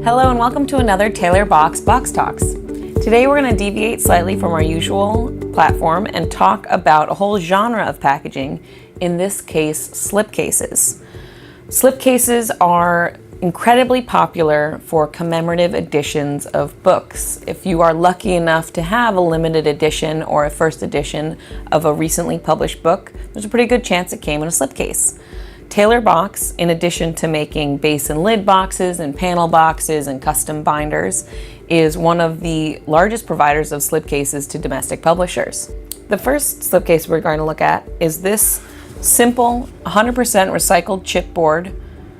Hello and welcome to another Taylor Box Talks. Today we're going to deviate slightly from our usual platform and talk about a whole genre of packaging, in this case slipcases. Slipcases are incredibly popular for commemorative editions of books. If you are lucky enough to have a limited edition or a first edition of a recently published book, there's a pretty good chance it came in a slipcase. Taylor Box, in addition to making base and lid boxes and panel boxes and custom binders, is one of the largest providers of slipcases to domestic publishers. The first slipcase we're going to look at is this simple 100% recycled chipboard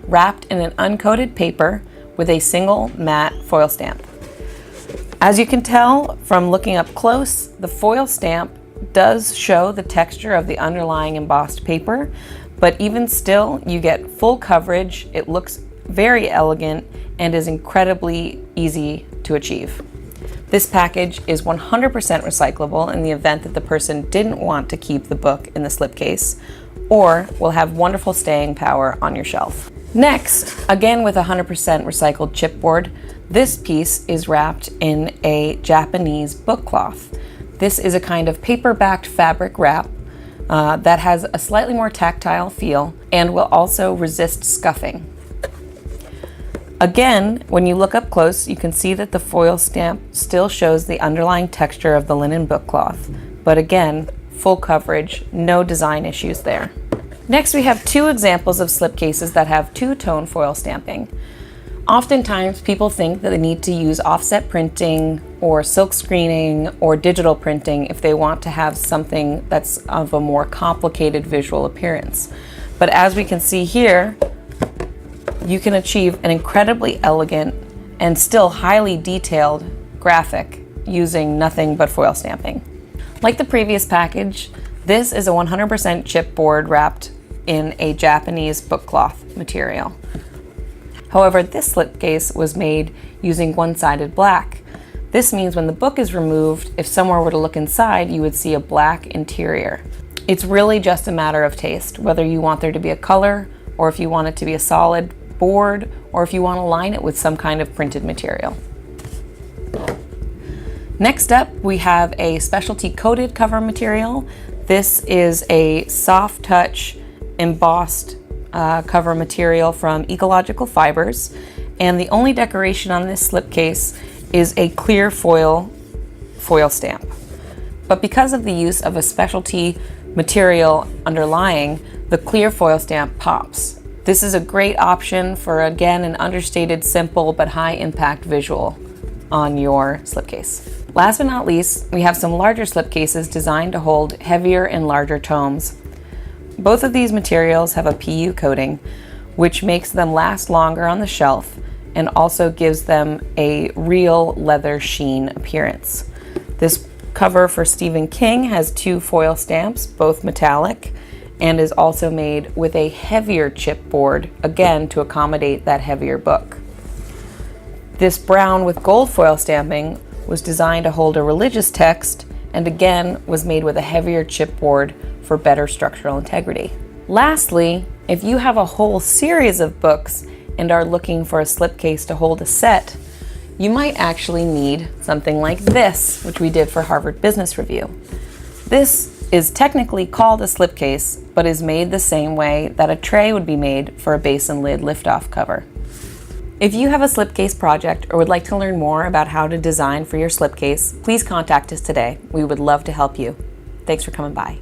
wrapped in an uncoated paper with a single matte foil stamp. As you can tell from looking up close, the foil stamp does show the texture of the underlying embossed paper, but even still, you get full coverage. It looks very elegant and is incredibly easy to achieve. This package is 100% recyclable in the event that the person didn't want to keep the book in the slipcase, or will have wonderful staying power on your shelf. Next, again with 100% recycled chipboard, this piece is wrapped in a Japanese book cloth. This is a kind of paper-backed fabric wrap that has a slightly more tactile feel and will also resist scuffing. Again, when you look up close, you can see that the foil stamp still shows the underlying texture of the linen book cloth, but again, full coverage, no design issues there. Next, we have two examples of slipcases that have two-tone foil stamping. Oftentimes, people think that they need to use offset printing or silk screening or digital printing if they want to have something that's of a more complicated visual appearance. But as we can see here, you can achieve an incredibly elegant and still highly detailed graphic using nothing but foil stamping. Like the previous package, this is a 100% chipboard wrapped in a Japanese book cloth material. However, this slipcase was made using one-sided black. This means when the book is removed, if someone were to look inside, you would see a black interior. It's really just a matter of taste, whether you want there to be a color, or if you want it to be a solid board, or if you want to line it with some kind of printed material. Next up, we have a specialty coated cover material. This is a soft touch embossed cover material from ecological fibers, and the only decoration on this slipcase is a clear foil stamp. But because of the use of a specialty material underlying, the clear foil stamp pops. This is a great option for, again, an understated, simple but high impact visual on your slipcase. Last but not least, we have some larger slipcases designed to hold heavier and larger tomes. Both of these materials have a PU coating, which makes them last longer on the shelf and also gives them a real leather sheen appearance. This cover for Stephen King has two foil stamps, both metallic, and is also made with a heavier chipboard, again to accommodate that heavier book. This brown with gold foil stamping was designed to hold a religious text and again was made with a heavier chipboard for better structural integrity. Lastly, if you have a whole series of books and are looking for a slipcase to hold a set, you might actually need something like this, which we did for Harvard Business Review. This is technically called a slipcase, but is made the same way that a tray would be made for a base and lid lift-off cover. If you have a slipcase project or would like to learn more about how to design for your slipcase, please contact us today. We would love to help you. Thanks for coming by.